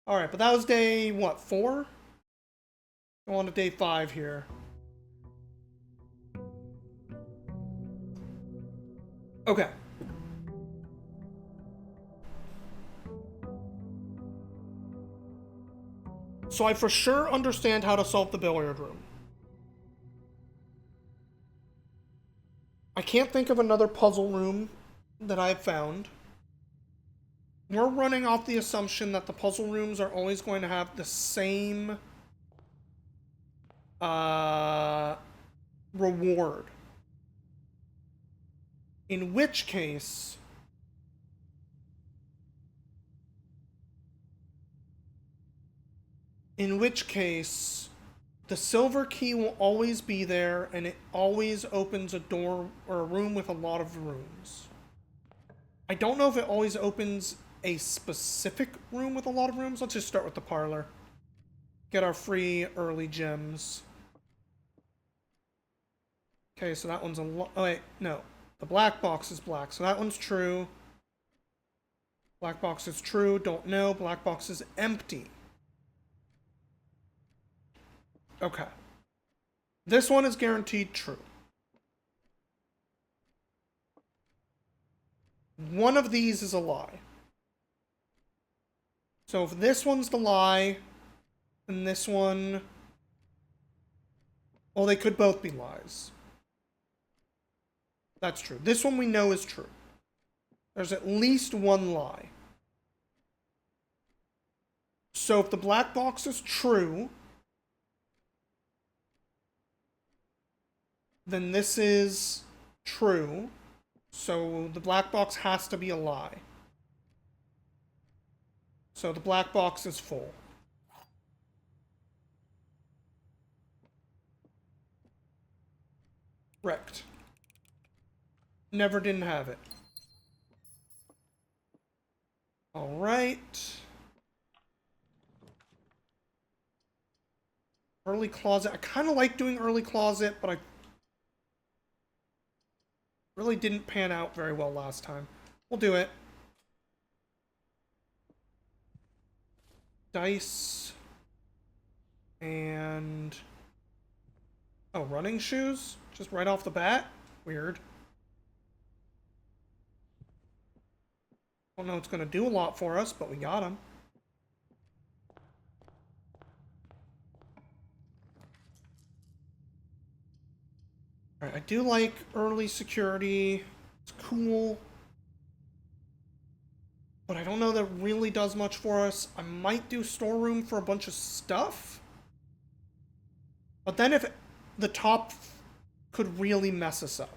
Alright, but that was day, what, 4? Go on to day 5 here. Okay. So I for sure understand how to solve the billiard room. I can't think of another puzzle room that I've found. We're running off the assumption that the puzzle rooms are always going to have the same reward. In which case, the silver key will always be there, and it always opens a door or a room with a lot of rooms. I don't know if it always opens a specific room with a lot of rooms. Let's just start with the parlor. Get our free early gems. Okay, so that one's a oh wait, no. The black box is black, so that one's true. Black box is true, don't know. Black box is empty. Okay. This one is guaranteed true. One of these is a lie. So if this one's the lie, then this one... Well, they could both be lies. That's true. This one we know is true. There's at least one lie. So if the black box is true, then this is true. So the black box has to be a lie. So the black box is full. Wrecked. Never didn't have it. Alright. Early closet. I kind of like doing early closet, but I really didn't pan out very well last time. We'll do it. Dice. And... Oh, running shoes? Just right off the bat? Weird. Don't know it's going to do a lot for us, but we got them. Alright, I do like early security. It's cool. But I don't know that it really does much for us. I might do storeroom for a bunch of stuff. But then if the top could really mess us up.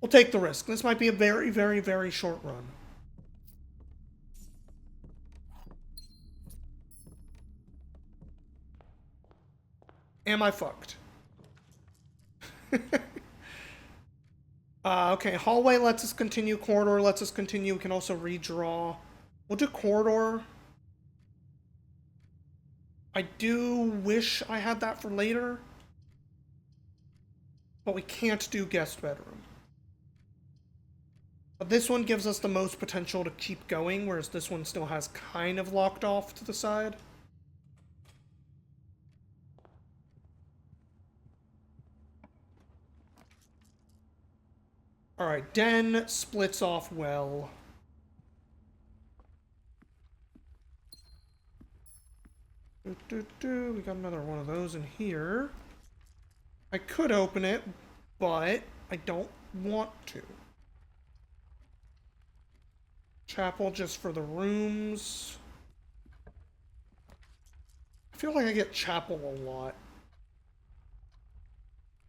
We'll take the risk. This might be a very, very, very short run. Am I fucked? Okay, hallway lets us continue. Corridor lets us continue. We can also redraw. We'll do corridor. I do wish I had that for later. But we can't do guest bedroom. But this one gives us the most potential to keep going, whereas this one still has kind of locked off to the side. Alright, den splits off well. We got another one of those in here. I could open it, but I don't want to. Chapel just for the rooms. I feel like I get chapel a lot.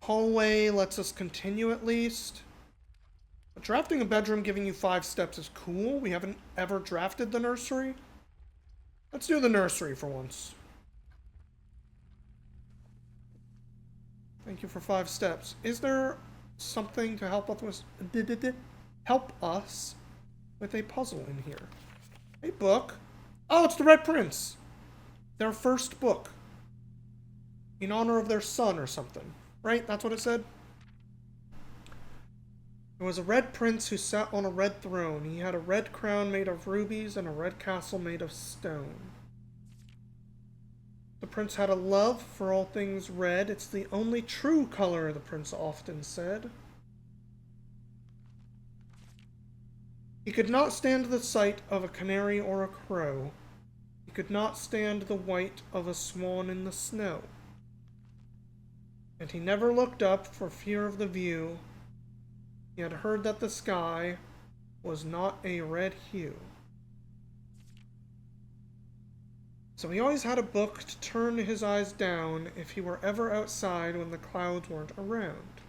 Hallway lets us continue at least. But drafting a bedroom giving you 5 steps is cool. We haven't ever drafted the nursery. Let's do the nursery for once. Thank you for 5 steps. Is there something to help us with a puzzle in here? A book. Oh, it's the Red Prince. Their first book. In honor of their son or something. Right? That's what it said? There was a red prince who sat on a red throne. He had a red crown made of rubies and a red castle made of stone. The prince had a love for all things red. It's the only true color, the prince often said. He could not stand the sight of a canary or a crow. He could not stand the white of a swan in the snow. And he never looked up for fear of the view. He had heard that the sky was not a red hue. So he always had a book to turn his eyes down if he were ever outside when the clouds weren't around.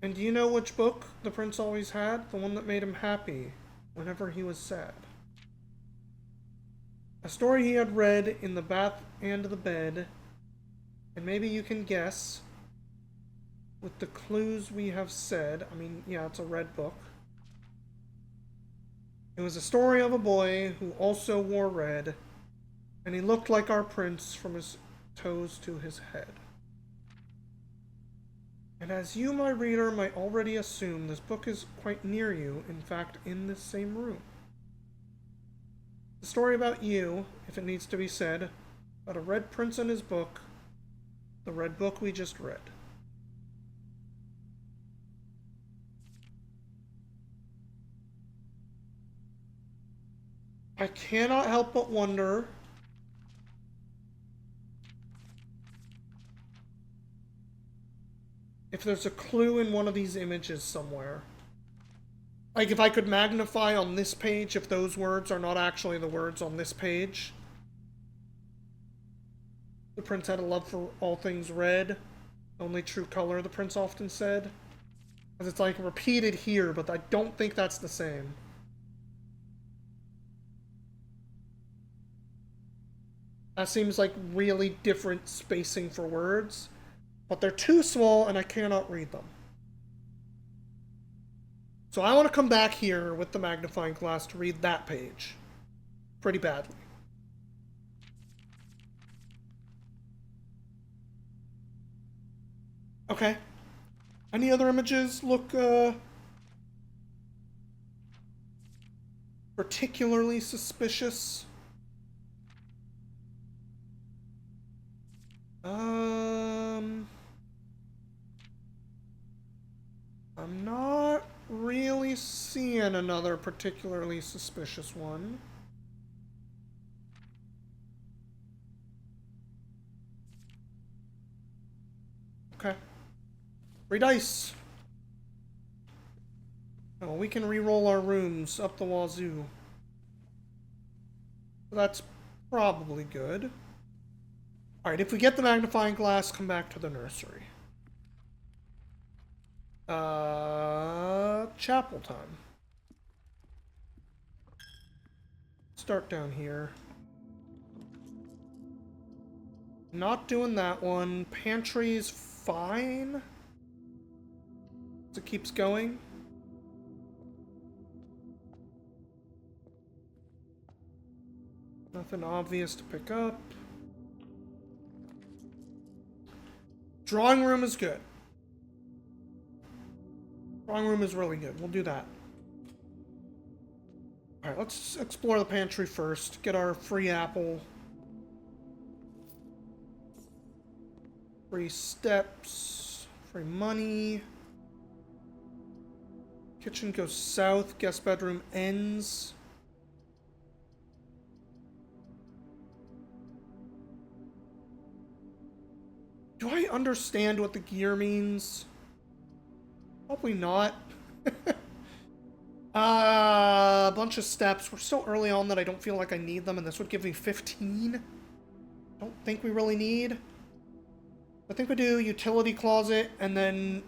And do you know which book the prince always had? The one that made him happy whenever he was sad. A story he had read in the bath and the bed, and maybe you can guess, with the clues we have said. I mean, yeah, it's a red book. It was a story of a boy who also wore red, and he looked like our prince from his toes to his head. And as you, my reader, might already assume, this book is quite near you, in fact, in this same room. The story about you, if it needs to be said, about a red prince and his book, the red book we just read. I cannot help but wonder if there's a clue in one of these images somewhere. Like, if I could magnify on this page if those words are not actually the words on this page. The prince had a love for all things red. Only true color, the prince often said. Because it's like repeated here, but I don't think that's the same. That seems like really different spacing for words. But they're too small and I cannot read them. So I want to come back here with the magnifying glass to read that page. Pretty badly. Okay. Any other images look particularly suspicious? I'm not really seeing another particularly suspicious one. Okay. Free dice. Oh, we can re-roll our rooms up the wazoo. That's probably good. Alright, if we get the magnifying glass, come back to the nursery. Chapel time. Start down here. Not doing that one. Pantry's fine. It keeps going. Nothing obvious to pick up. Drawing room is good. Drawing room is really good. We'll do that. Alright, let's explore the pantry first. Get our free apple. Free steps. Free money. Kitchen goes south. Guest bedroom ends. Do I understand what the gear means? Probably not. A bunch of steps. We're so early on that I don't feel like I need them, and this would give me 15. Don't think we really need. I think we do utility closet, and then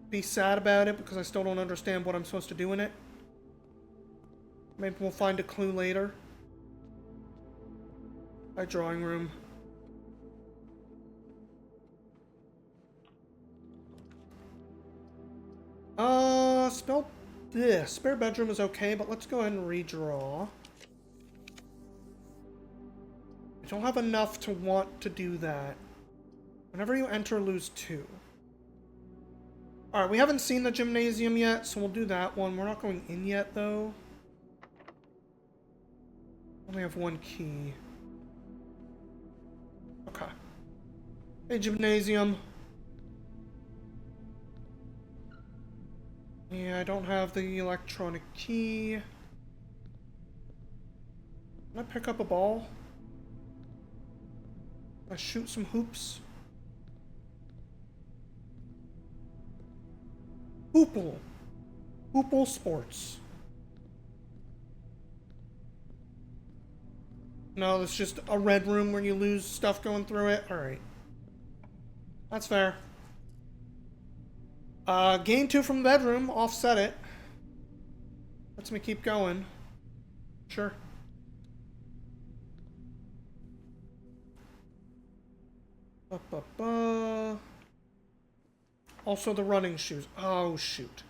be sad about it because I still don't understand what I'm supposed to do in it. Maybe we'll find a clue later. Hi, drawing room. Spare bedroom is okay, but let's go ahead and redraw. I don't have enough to want to do that. Whenever you enter, lose 2. Alright, we haven't seen the gymnasium yet, so we'll do that one. We're not going in yet, though. Only have one key. Okay. Hey, gymnasium. Yeah, I don't have the electronic key. Can I pick up a ball? Can I shoot some hoops? Hoople. Hoople Sports. No, it's just a red room where you lose stuff going through it? Alright. That's fair. Gain 2 from the bedroom. Offset it. Lets me keep going. Sure. Also the running shoes. Oh, shoot.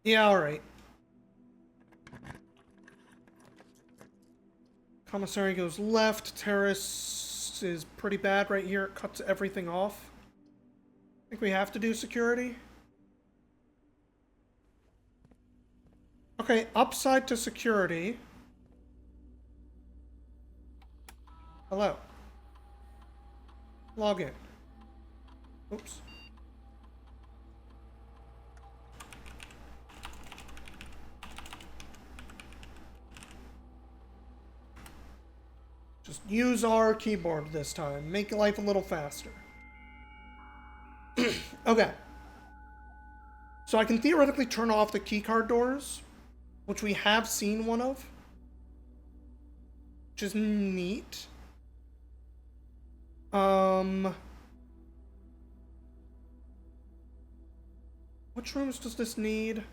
Yeah, alright. Commissary goes left. Terrace is pretty bad right here. It cuts everything off. I think we have to do security. Okay, upside to security. Hello. Log in. Oops. Just use our keyboard this time. Make life a little faster. Okay. So I can theoretically turn off the keycard doors, which we have seen one of, which is neat. Which rooms does this need?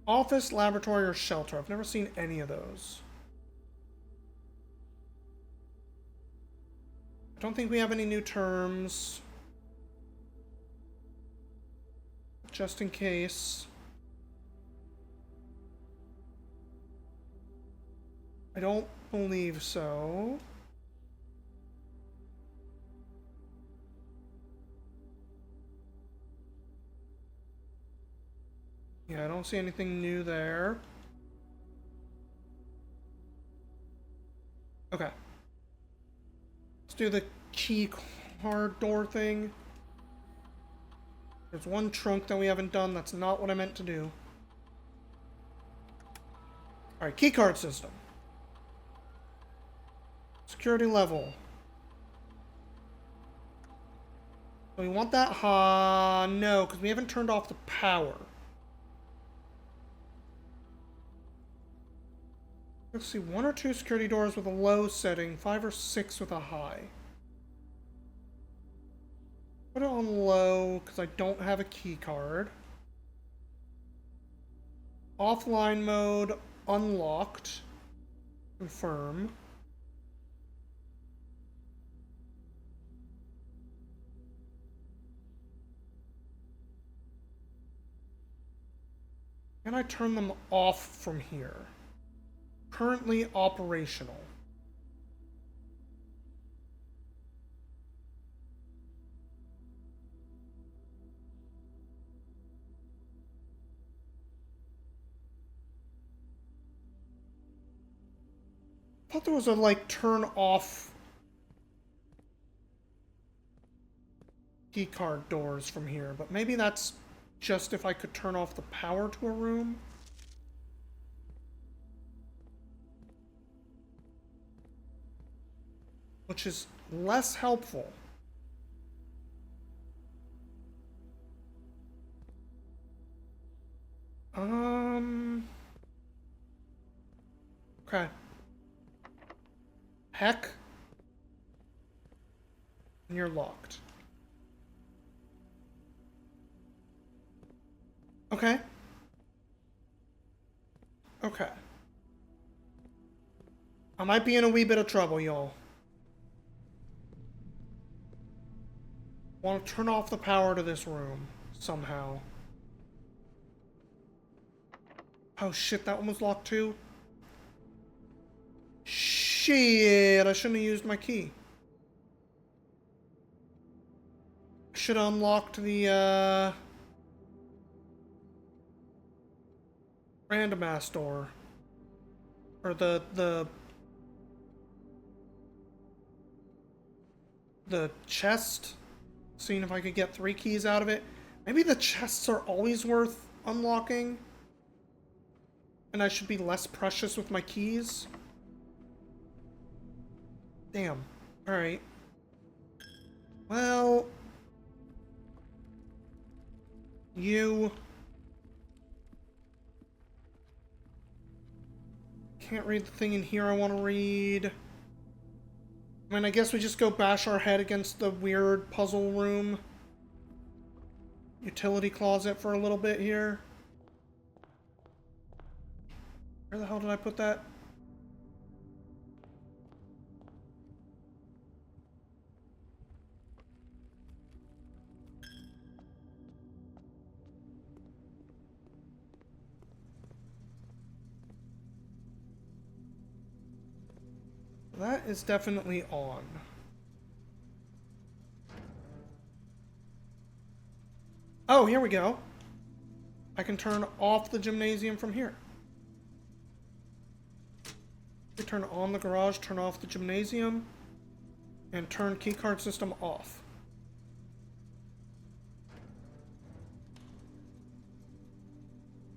Office, laboratory, or shelter? I've never seen any of those. I don't think we have any new terms. Just in case. I don't believe so. Yeah, I don't see anything new there. Okay. Let's do the key card door thing. There's one trunk that we haven't done. That's not what I meant to do. Alright, key card system. Security level. Do we want that high? No, because we haven't turned off the power. Let's see, 1 or 2 security doors with a low setting, 5 or 6 with a high. Put it on low, because I don't have a key card. Offline mode, unlocked. Confirm. Can I turn them off from here? Currently operational. I thought there was a, like, turn off keycard doors from here, but maybe that's just if I could turn off the power to a room. Which is less helpful. Okay. Heck. And you're locked. Okay. Okay. I might be in a wee bit of trouble, y'all. Want to turn off the power to this room somehow. Oh shit, that one was locked too? Shh. Shit, I shouldn't have used my key. I should have unlocked the, random ass door. Or the chest. Seeing if I could get 3 keys out of it. Maybe the chests are always worth unlocking. And I should be less precious with my keys. Damn. Alright. Well... You... Can't read the thing in here I want to read. I mean, I guess we just go bash our head against the weird puzzle room. Utility closet for a little bit here. Where the hell did I put that? That is definitely on. Oh, here we go. I can turn off the gymnasium from here. We turn on the garage, turn off the gymnasium, and turn keycard system off.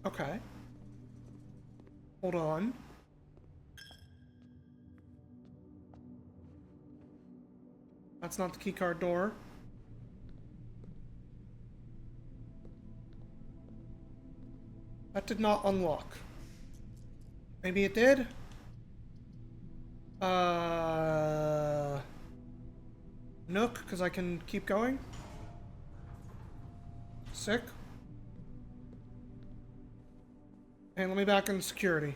Okay. Hold on. That's not the keycard door. That did not unlock. Maybe it did? Nook, because I can keep going. Sick. Hey, let me back in security.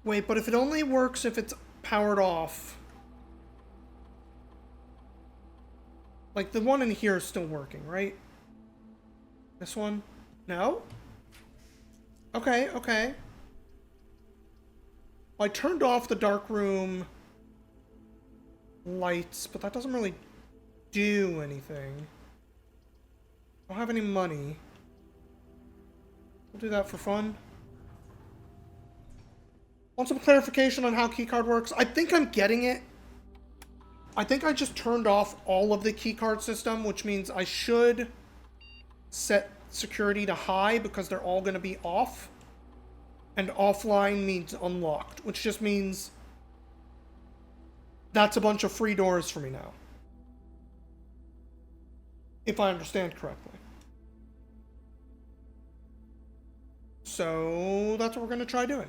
Wait, but if it only works if it's powered off. Like, the one in here is still working, right? This one? No? Okay, okay. Well, I turned off the dark room lights, but that doesn't really do anything. I don't have any money. We'll do that for fun. Want some clarification on how keycard works? I think I'm getting it. I think I just turned off all of the keycard system, which means I should set security to high because they're all going to be off. And offline means unlocked, which just means that's a bunch of free doors for me now. If I understand correctly. So that's what we're going to try doing.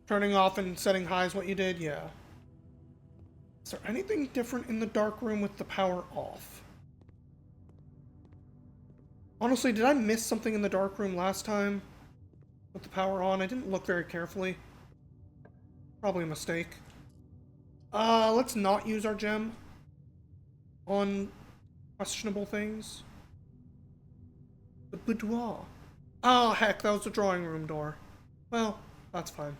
Turning off and setting high is what you did? Yeah. Is there anything different in the dark room with the power off? Honestly, did I miss something in the dark room last time with the power on? I didn't look very carefully. Probably a mistake. Let's not use our gem on questionable things. The boudoir. Oh, heck, that was the drawing room door. Well, that's fine.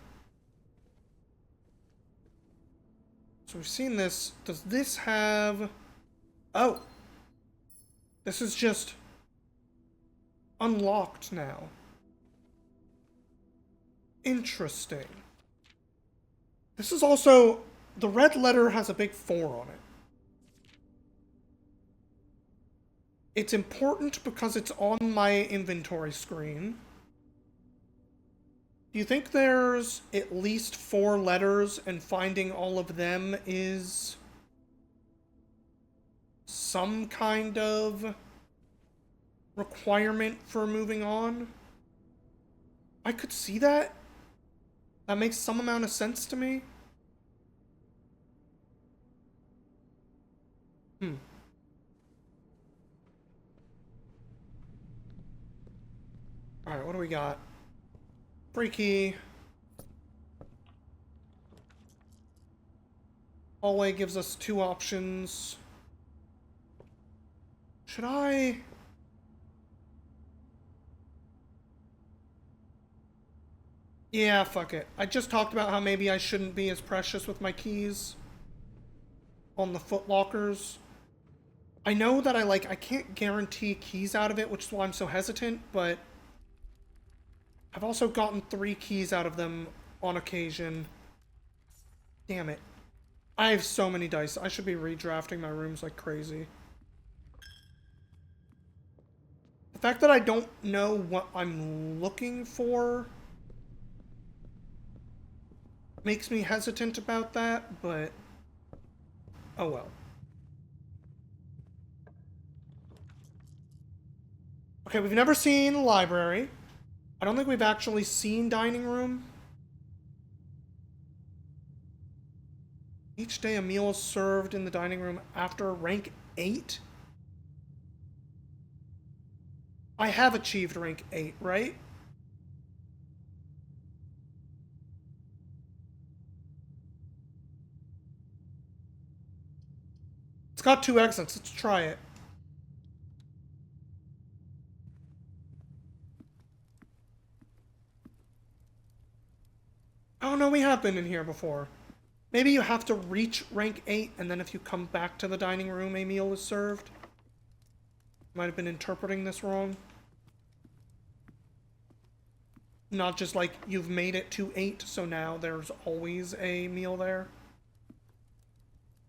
So we've seen this. Does this have... Oh. This is just unlocked now. Interesting. This is also... The red letter has a big 4 on it. It's important because it's on my inventory screen. Do you think there's at least 4 letters and finding all of them is some kind of requirement for moving on? I could see that. That makes some amount of sense to me. Alright, what do we got? Free key. Hallway gives us 2 options. Should I... Yeah, fuck it. I just talked about how maybe I shouldn't be as precious with my keys on the footlockers. I know that I can't guarantee keys out of it, which is why I'm so hesitant, but I've also gotten 3 keys out of them on occasion. Damn it. I have so many dice. I should be redrafting my rooms like crazy. The fact that I don't know what I'm looking for makes me hesitant about that, but oh well. Okay, we've never seen library. I don't think we've actually seen dining room. Each day a meal is served in the dining room after rank 8? I have achieved rank 8, right? It's got 2 exits. Let's try it. Oh no, we have been in here before. Maybe you have to reach rank 8, and then if you come back to the dining room, a meal is served. Might have been interpreting this wrong. Not just like you've made it to 8, so now there's always a meal there.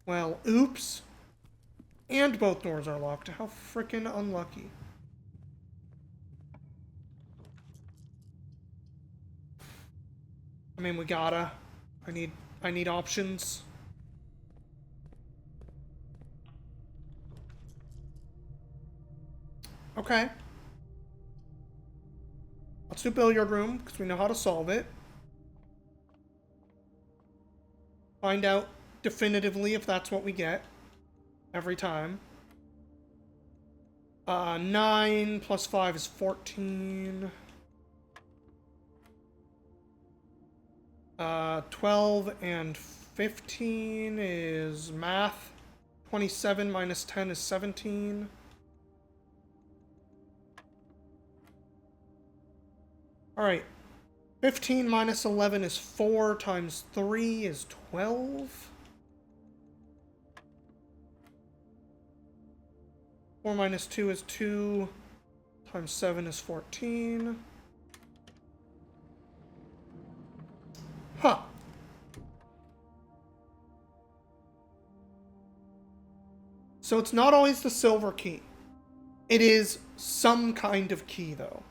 Well, oops. And both doors are locked. How frickin' unlucky. I mean, we gotta. I need options. Okay. Let's do billiard room, because we know how to solve it. Find out definitively if that's what we get. Every time. 9 plus 5 is 14. 12 and 15 is math. 27 minus 10 is 17. Alright. 15 minus 11 is 4 times 3 is 12. 4 minus 2 is 2 times 7 is 14. Huh. So it's not always the silver key. It is some kind of key, though.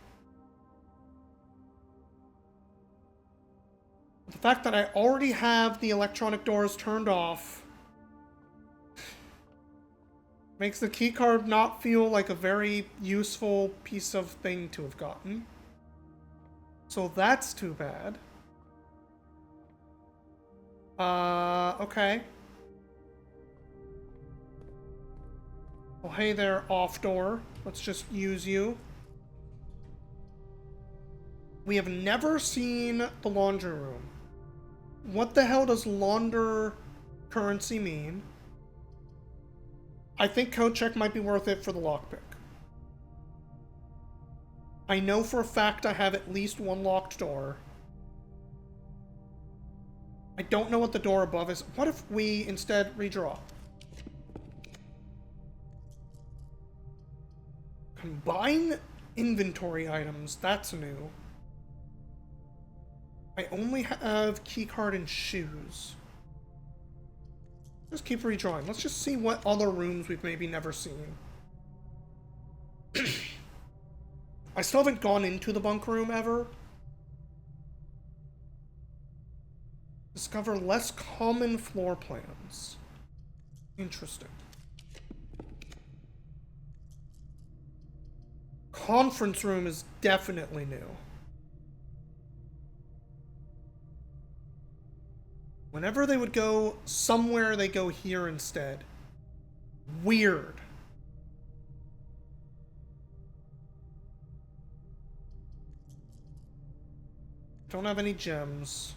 The fact that I already have the electronic doors turned off makes the keycard not feel like a very useful piece of thing to have gotten. So that's too bad. Okay. Well, hey there, off door. Let's just use you. We have never seen the laundry room. What the hell does launder currency mean? I think code check might be worth it for the lockpick. I know for a fact I have at least one locked door. I don't know what the door above is. What if we instead redraw? Combine inventory items. That's new. I only have keycard and shoes. Just keep redrawing. Let's just see what other rooms we've maybe never seen. I still haven't gone into the bunk room ever. Discover less common floor plans. Interesting. Conference room is definitely new. Whenever they would go somewhere, they go here instead. Weird. Don't have any gems.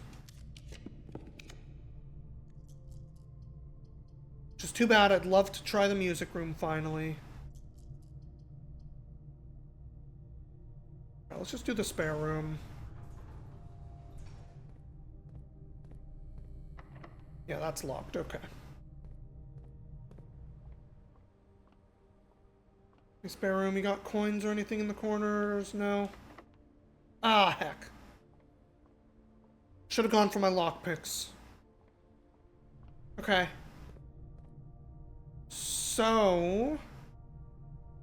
Too bad, I'd love to try the music room finally. Right, let's just do the spare room. Yeah, that's locked, okay. The spare room, you got coins or anything in the corners? No? Ah, heck. Should have gone for my lockpicks. Okay. So,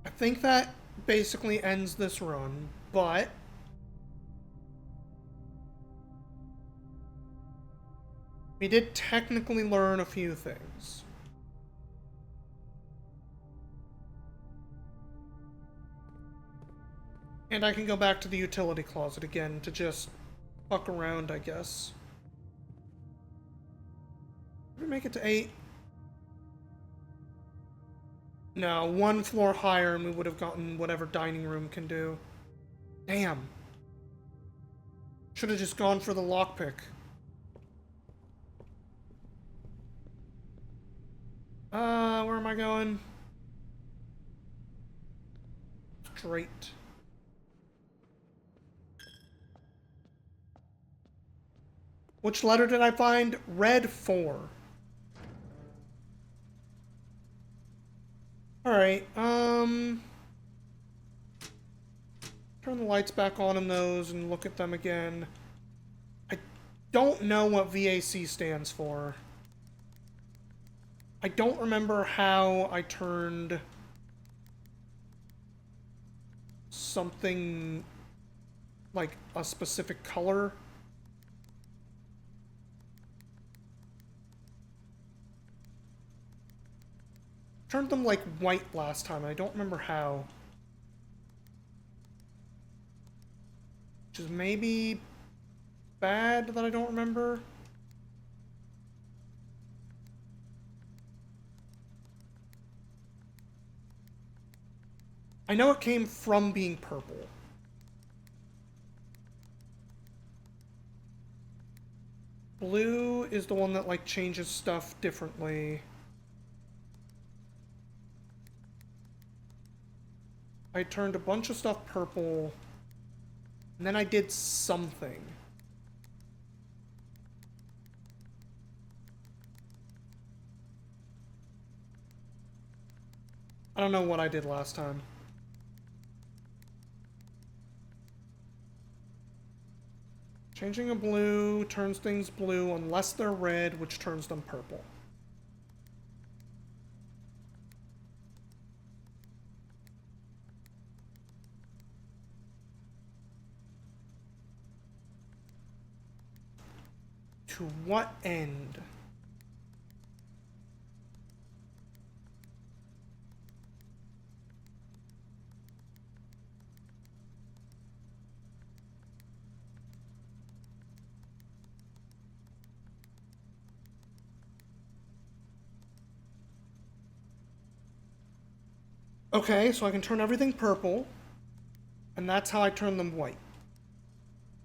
I think that basically ends this run, but we did technically learn a few things. And I can go back to the utility closet again to just fuck around, I guess. Did we make it to 8? No, 1 floor higher and we would have gotten whatever dining room can do. Damn. Should have just gone for the lockpick. Where am I going? Straight. Which letter did I find? Red 4. Alright, turn the lights back on in those and look at them again. I don't know what VAC stands for. I don't remember how I turned something like a specific color. Turned them like white last time, and I don't remember how. Which is maybe bad that I don't remember. I know it came from being purple. Blue is the one that like changes stuff differently. I turned a bunch of stuff purple, and then I did something. I don't know what I did last time. Changing a blue turns things blue unless they're red, which turns them purple. To what end? Okay, so I can turn everything purple, and that's how I turn them white.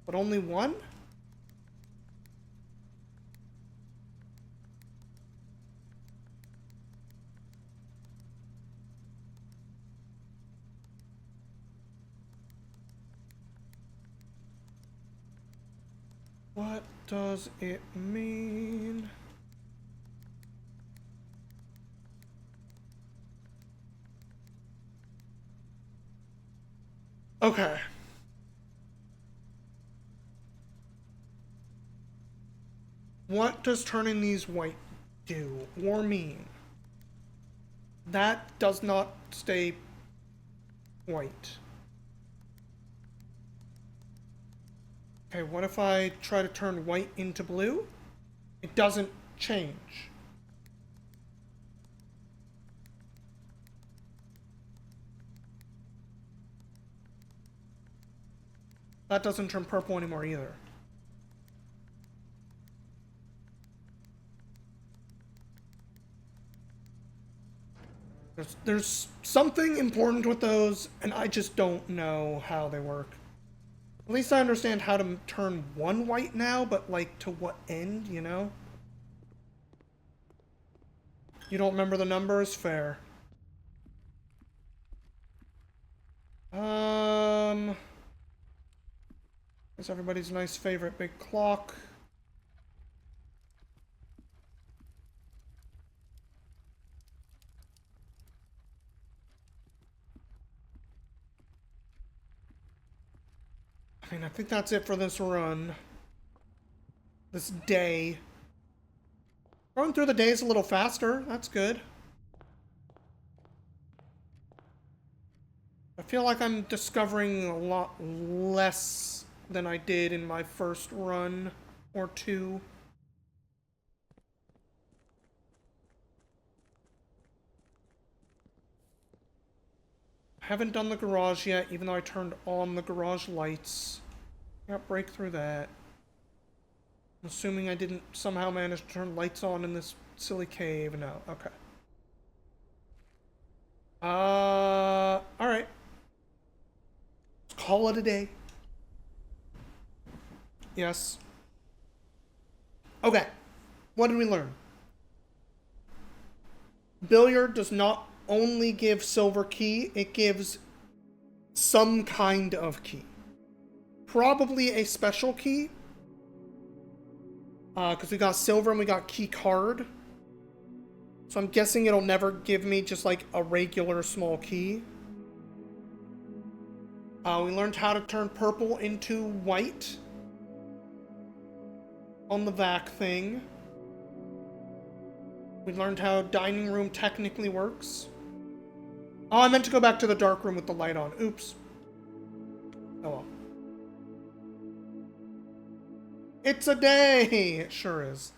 But only one? What does it mean? Okay. What does turning these white do or mean? That does not stay white. Okay, what if I try to turn white into blue? It doesn't change. That doesn't turn purple anymore either. There's something important with those, and I just don't know how they work. At least I understand how to turn one white now, but like to what end, you know? You don't remember the numbers? Fair. It's everybody's nice favorite big clock. I mean, I think that's it for this run. This day. Going through the days a little faster. That's good. I feel like I'm discovering a lot less than I did in my first run or two. I haven't done the garage yet, even though I turned on the garage lights. Can't break through that. I'm assuming I didn't somehow manage to turn lights on in this silly cave. No, okay. Alright. Let's call it a day. Yes. Okay. What did we learn? Billiard does not only give silver key, it gives some kind of key. Probably a special key. Because we got silver and we got key card. So I'm guessing it'll never give me just like a regular small key. We learned how to turn purple into white. On the vac thing. We learned how dining room technically works. Oh, I meant to go back to the dark room with the light on. Oops. Oh well. It's a day! It sure is.